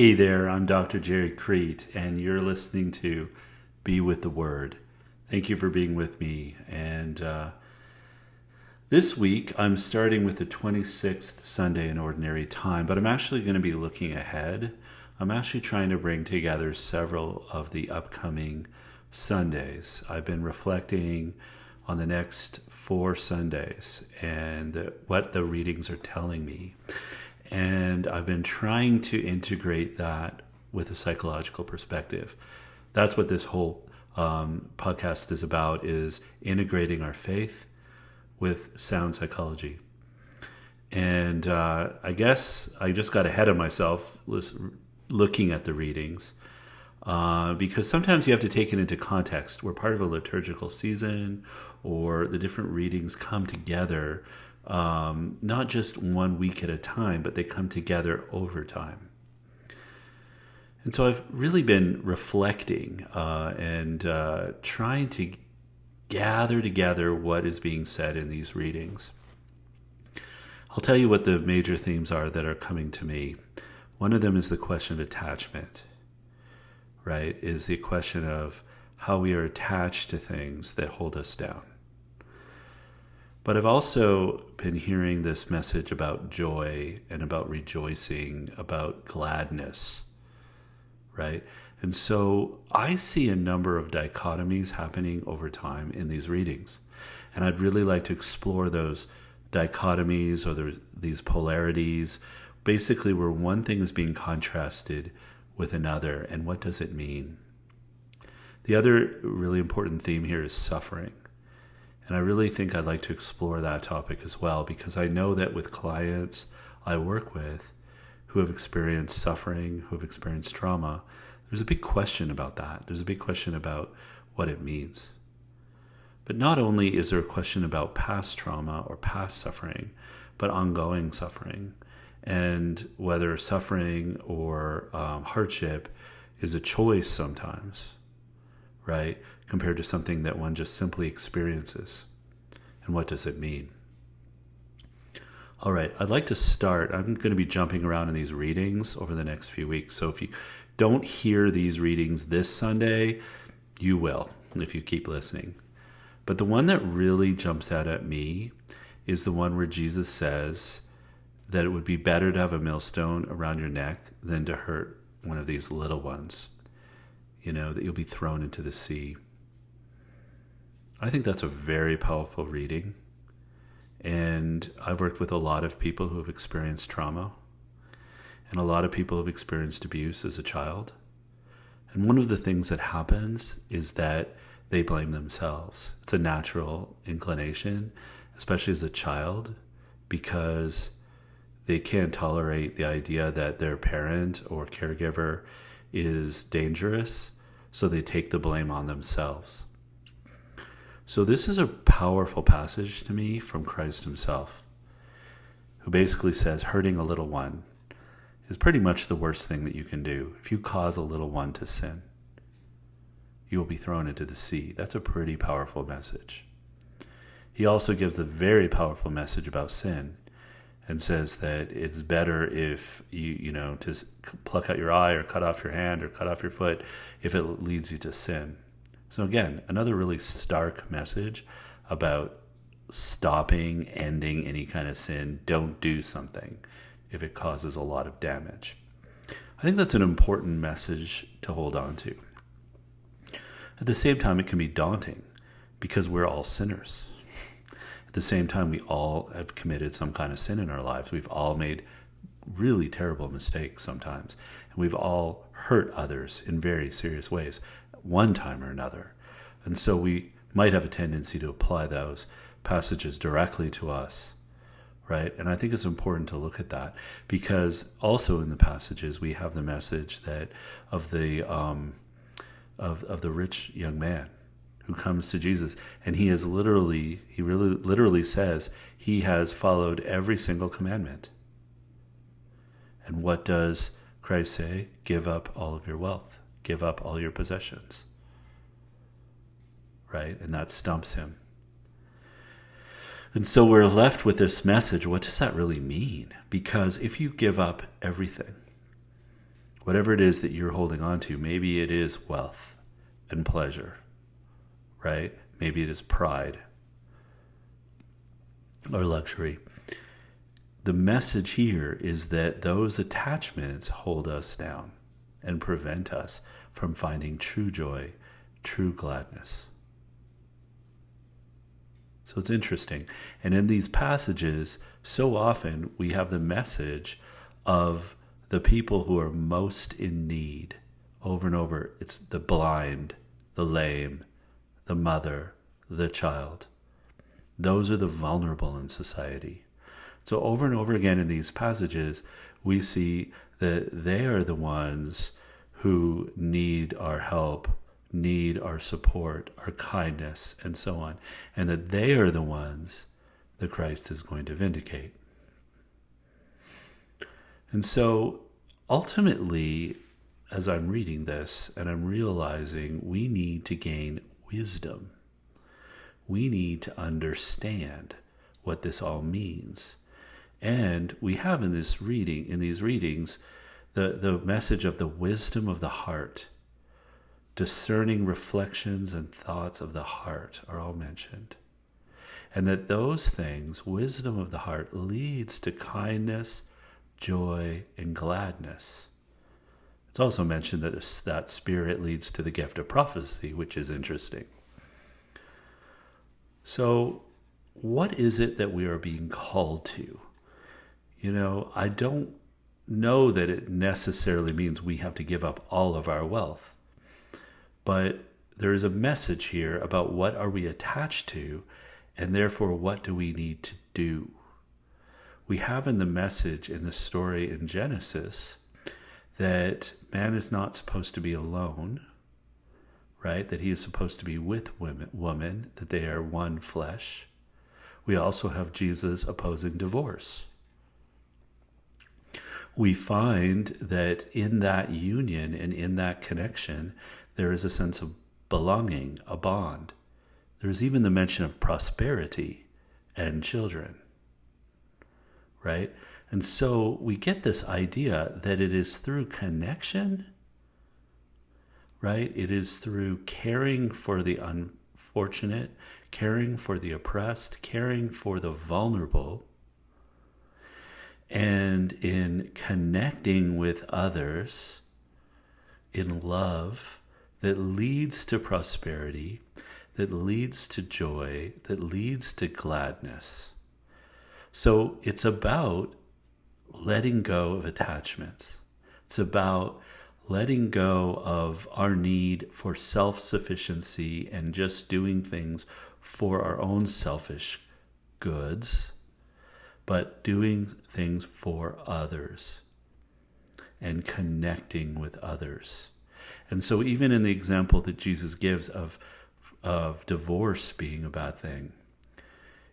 Hey there, I'm Dr. Gerry Crete, and you're listening to Be With the Word. Thank you for being with me. And this week, I'm starting with the 26th Sunday in Ordinary Time, but I'm actually going to be looking ahead. I'm actually trying to bring together several of the upcoming Sundays. I've been reflecting on the next 4 Sundays and what the readings are telling me. And I've been trying to integrate that with a psychological perspective. That's what this whole podcast is about, is integrating our faith with sound psychology. And I guess I just got ahead of myself looking at the readings because sometimes you have to take it into context. We're part of a liturgical season, or the different readings come together not just 1 week at a time, but they come together over time. And so I've really been reflecting and trying to gather together what is being said in these readings. I'll tell you what the major themes are that are coming to me. One of them is the question of attachment, right? Is the question of how we are attached to things that hold us down. But I've also been hearing this message about joy and about rejoicing, about gladness, right? And so I see a number of dichotomies happening over time in these readings. And I'd really like to explore those dichotomies or these polarities, basically where one thing is being contrasted with another, and what does it mean? The other really important theme here is suffering. And I really think I'd like to explore that topic as well, because I know that with clients I work with who have experienced suffering, who have experienced trauma, there's a big question about that. There's a big question about what it means. But not only is there a question about past trauma or past suffering, but ongoing suffering, and whether suffering or hardship is a choice sometimes, right? Compared to something that one just simply experiences. And what does it mean? All right, I'd like to start. I'm going to be jumping around in these readings over the next few weeks. So if you don't hear these readings this Sunday, you will if you keep listening. But the one that really jumps out at me is the one where Jesus says that it would be better to have a millstone around your neck than to hurt one of these little ones, that you'll be thrown into the sea. I think that's a very powerful reading. And I've worked with a lot of people who have experienced trauma, and a lot of people who have experienced abuse as a child. And one of the things that happens is that they blame themselves. It's a natural inclination, especially as a child, because they can't tolerate the idea that their parent or caregiver is dangerous, so they take the blame on themselves. So this is a powerful passage to me from Christ himself, who basically says hurting a little one is pretty much the worst thing that you can do. If you cause a little one to sin, you will be thrown into the sea. That's a pretty powerful message. He also gives a very powerful message about sin and says that it's better if you to pluck out your eye or cut off your hand or cut off your foot if it leads you to sin. So again, another really stark message about stopping, ending any kind of sin. Don't do something if it causes a lot of damage. I think that's an important message to hold on to. At the same time, it can be daunting because we're all sinners. At the same time, we all have committed some kind of sin in our lives. We've all made really terrible mistakes sometimes, and we've all hurt others in very serious ways, one time or another. And so we might have a tendency to apply those passages directly to us, right? And I think it's important to look at that, because also in the passages we have the message that of the rich young man who comes to Jesus, and he really literally says he has followed every single commandment. And what does Christ say? Give up all of your wealth. Give up all your possessions. Right? And that stumps him. And so we're left with this message. What does that really mean? Because if you give up everything, Whatever it is that you're holding on to, maybe it is wealth and pleasure, right? Maybe it is pride or luxury. The message here is that those attachments hold us down and prevent us from finding true joy, true gladness. So it's interesting. And in these passages, so often we have the message of the people who are most in need over and over. It's the blind, the lame, the mother, the child. Those are the vulnerable in society. So over and over again in these passages, we see that they are the ones who need our help, need our support, our kindness, and so on. And that they are the ones that Christ is going to vindicate. And so ultimately, as I'm reading this and I'm realizing we need to gain wisdom, we need to understand what this all means. And we have in these readings, the message of the wisdom of the heart, discerning reflections and thoughts of the heart are all mentioned. And that those things, wisdom of the heart, leads to kindness, joy, and gladness. It's also mentioned that that spirit leads to the gift of prophecy, which is interesting. So, what is it that we are being called to? I don't know that it necessarily means we have to give up all of our wealth. But there is a message here about what are we attached to, and therefore what do we need to do? We have in the message in the story in Genesis that man is not supposed to be alone, right? That he is supposed to be with woman, that they are one flesh. We also have Jesus opposing divorce. We find that in that union and in that connection, there is a sense of belonging, a bond. There's even the mention of prosperity and children, right? And so we get this idea that it is through connection, right? It is through caring for the unfortunate, caring for the oppressed, caring for the vulnerable, and in connecting with others in love that leads to prosperity, that leads to joy, that leads to gladness. So it's about letting go of attachments. It's about letting go of our need for self-sufficiency and just doing things for our own selfish goods, but doing things for others and connecting with others. And so even in the example that Jesus gives of divorce being a bad thing,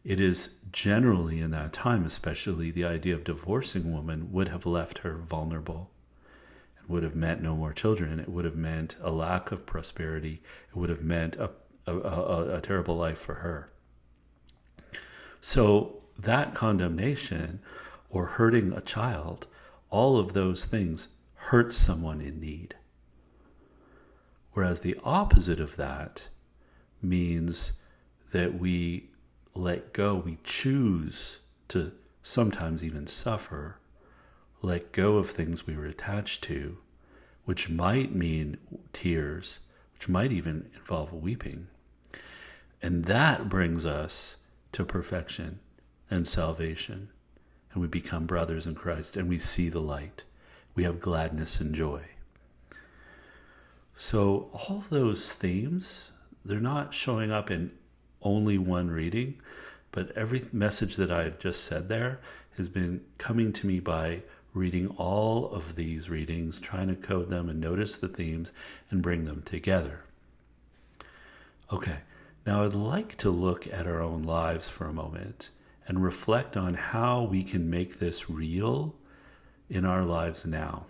it is generally in that time, especially the idea of divorcing a woman would have left her vulnerable. It would have meant no more children. It would have meant a lack of prosperity. It would have meant a terrible life for her. So that condemnation or hurting a child, all of those things hurt someone in need. Whereas the opposite of that means that we let go, we choose to sometimes even suffer, let go of things we were attached to, which might mean tears, which might even involve weeping. And that brings us to perfection and salvation. And we become brothers in Christ and we see the light. We have gladness and joy. So all those themes, they're not showing up in only one reading, but every message that I've just said there has been coming to me by reading all of these readings, trying to code them and notice the themes and bring them together. Okay, now I'd like to look at our own lives for a moment and reflect on how we can make this real in our lives now,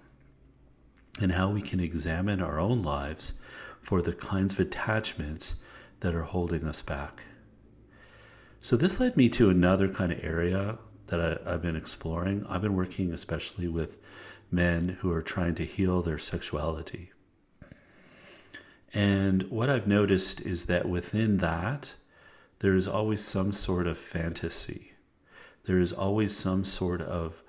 and how we can examine our own lives for the kinds of attachments that are holding us back. So this led me to another kind of area that I've been exploring. I've been working especially with men who are trying to heal their sexuality. And what I've noticed is that within that, there is always some sort of fantasy. There is always some sort of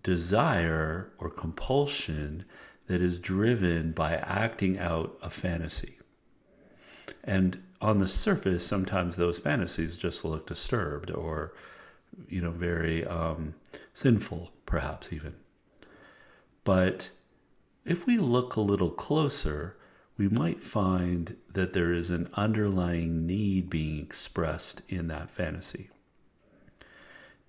desire or compulsion that is driven by acting out a fantasy. And on the surface, sometimes those fantasies just look disturbed or, very sinful, perhaps even. But if we look a little closer, we might find that there is an underlying need being expressed in that fantasy.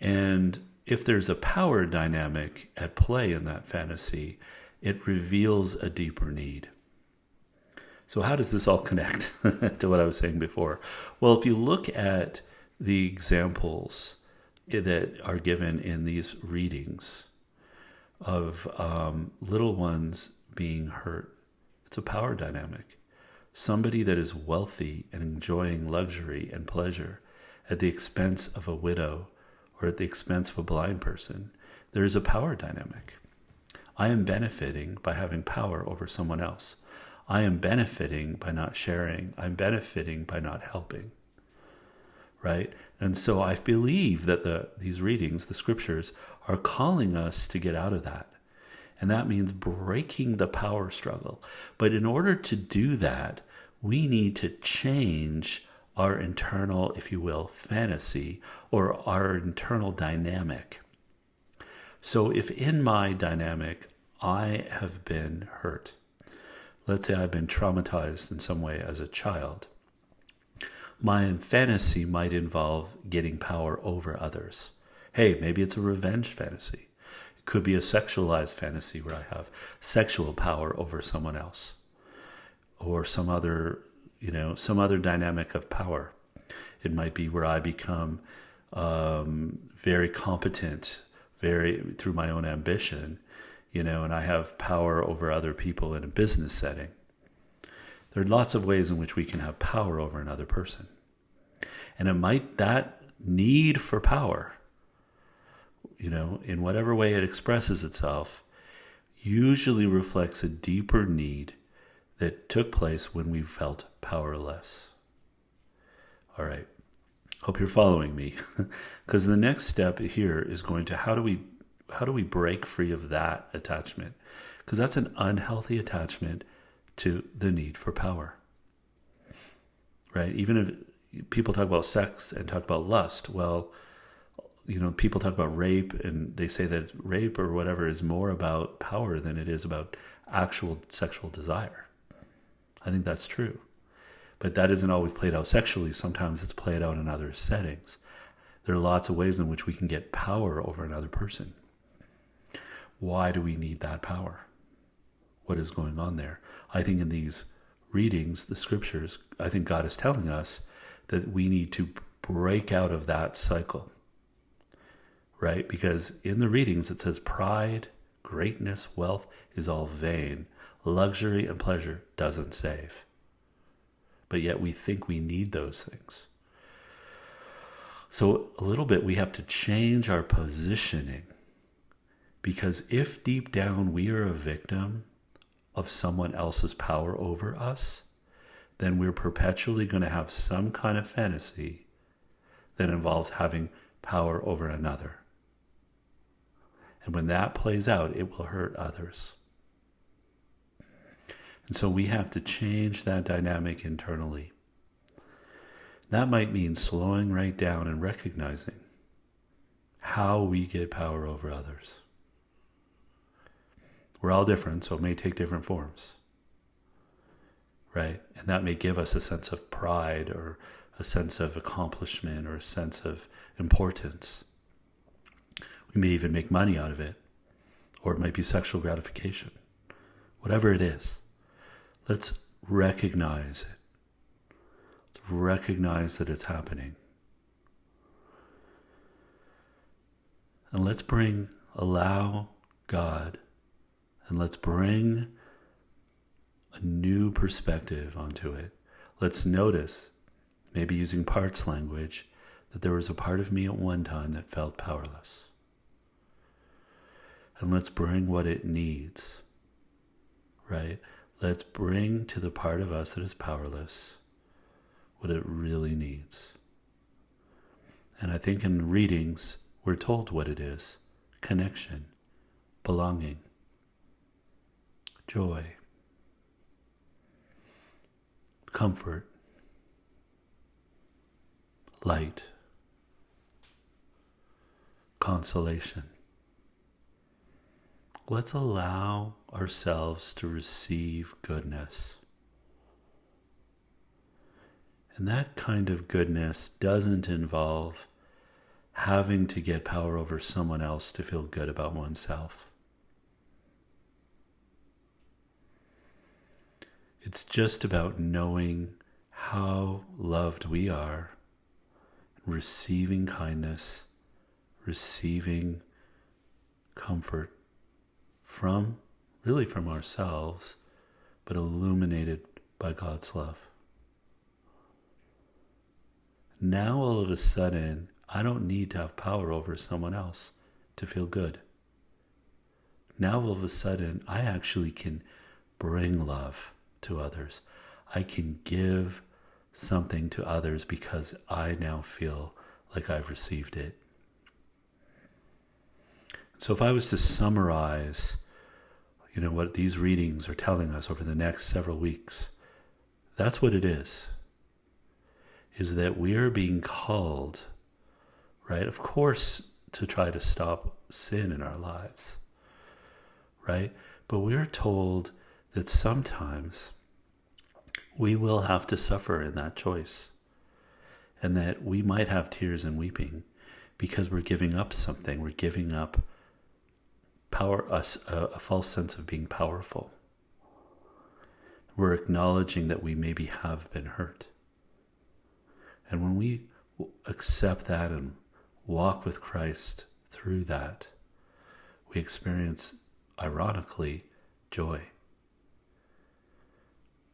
And if there's a power dynamic at play in that fantasy, it reveals a deeper need. So how does this all connect to what I was saying before? Well, if you look at the examples that are given in these readings of little ones being hurt, it's a power dynamic. Somebody that is wealthy and enjoying luxury and pleasure at the expense of a widow or at the expense of a blind person, there is a power dynamic. I am benefiting by having power over someone else. I am benefiting by not sharing. I'm benefiting by not helping. Right? And so I believe that these readings, the scriptures, are calling us to get out of that. And that means breaking the power struggle. But in order to do that, we need to change our internal, if you will, fantasy or our internal dynamic. So if in my dynamic I have been hurt, let's say I've been traumatized in some way as a child, my fantasy might involve getting power over others. Hey, maybe it's a revenge fantasy. It could be a sexualized fantasy where I have sexual power over someone else, or some other dynamic of power. It might be where I become very competent, through my own ambition, and I have power over other people in a business setting. There are lots of ways in which we can have power over another person. And that need for power, in whatever way it expresses itself, usually reflects a deeper need that took place when we felt powerless. All right. Hope you're following me. Because the next step here is going to how do we break free of that attachment? Because that's an unhealthy attachment to the need for power. Right? Even if people talk about sex and talk about lust, well, people talk about rape and they say that rape or whatever is more about power than it is about actual sexual desire. I think that's true. But that isn't always played out sexually. Sometimes it's played out in other settings. There are lots of ways in which we can get power over another person. Why do we need that power? What is going on there? I think in these readings, the scriptures, I think God is telling us that we need to break out of that cycle. Right? Because in the readings it says pride, greatness, wealth is all vain. Luxury and pleasure doesn't save. But yet we think we need those things. So a little bit we have to change our positioning. Because if deep down we are a victim of someone else's power over us, then we're perpetually going to have some kind of fantasy that involves having power over another. And when that plays out, it will hurt others. And so we have to change that dynamic internally. That might mean slowing right down and recognizing how we get power over others. We're all different, so it may take different forms. Right? And that may give us a sense of pride or a sense of accomplishment or a sense of importance. We may even make money out of it. Or it might be sexual gratification. Whatever it is, let's recognize it. Let's recognize that it's happening. And let's allow God, and let's bring a new perspective onto it. Let's notice, maybe using parts language, that there was a part of me at one time that felt powerless. and let's bring what it needs, right? Let's bring to the part of us that is powerless what it really needs. And I think in readings, we're told what it is: connection, belonging, joy, comfort, light, consolation. Let's allow ourselves to receive goodness. And that kind of goodness doesn't involve having to get power over someone else to feel good about oneself. It's just about knowing how loved we are, receiving kindness, receiving comfort from ourselves, but illuminated by God's love. Now all of a sudden, I don't need to have power over someone else to feel good. Now all of a sudden, I actually can bring love to others. I can give something to others because I now feel like I've received it. So if I was to summarize, what these readings are telling us over the next several weeks, that's what it is that we are being called, right? Of course, to try to stop sin in our lives, right? But we're told that sometimes we will have to suffer in that choice, and that we might have tears and weeping because we're giving up something. We're giving up power, a false sense of being powerful. We're acknowledging that we maybe have been hurt. And when we accept that and walk with Christ through that, we experience, ironically, joy.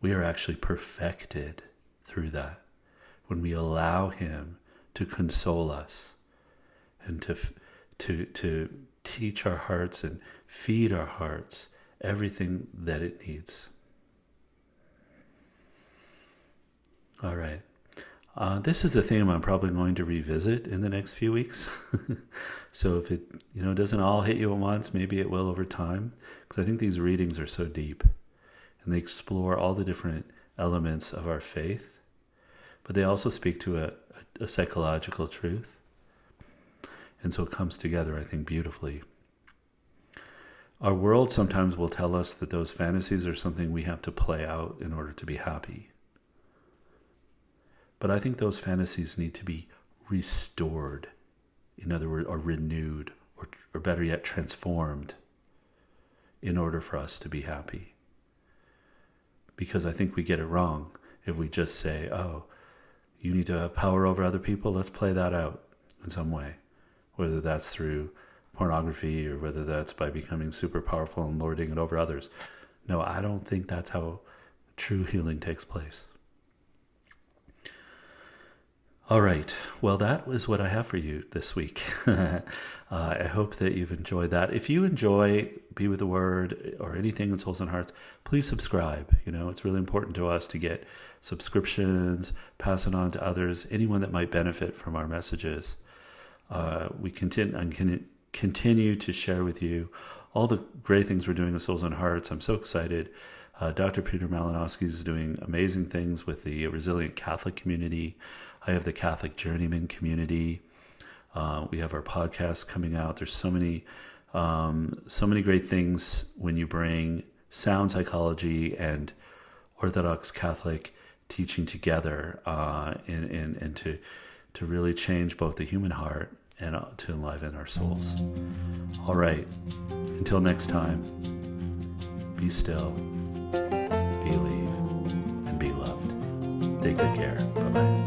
We are actually perfected through that when we allow Him to console us and to teach our hearts and feed our hearts everything that it needs. All right. This is a theme I'm probably going to revisit in the next few weeks. So if it doesn't all hit you at once, maybe it will over time, because I think these readings are so deep and they explore all the different elements of our faith, but they also speak to a psychological truth. And so it comes together, I think, beautifully. Our world sometimes will tell us that those fantasies are something we have to play out in order to be happy. But I think those fantasies need to be restored, in other words, or renewed, or better yet, transformed, in order for us to be happy. Because I think we get it wrong if we just say, oh, you need to have power over other people, let's play that out in some way. Whether that's through pornography or whether that's by becoming super powerful and lording it over others. No, I don't think that's how true healing takes place. All right. Well, that is what I have for you this week. I hope that you've enjoyed that. If you enjoy Be With the Word or anything in Souls and Hearts, please subscribe. It's really important to us to get subscriptions, pass it on to others, anyone that might benefit from our messages. We continue to share with you all the great things we're doing with Souls and Hearts. I'm so excited. Dr. Peter Malinowski is doing amazing things with the Resilient Catholic community. I have the Catholic Journeyman community. We have our podcast coming out. There's so many great things when you bring sound psychology and Orthodox Catholic teaching together, and to really change both the human heart and to enliven our souls. All right. Until next time, be still, believe, and be loved. Take good care. Bye-bye.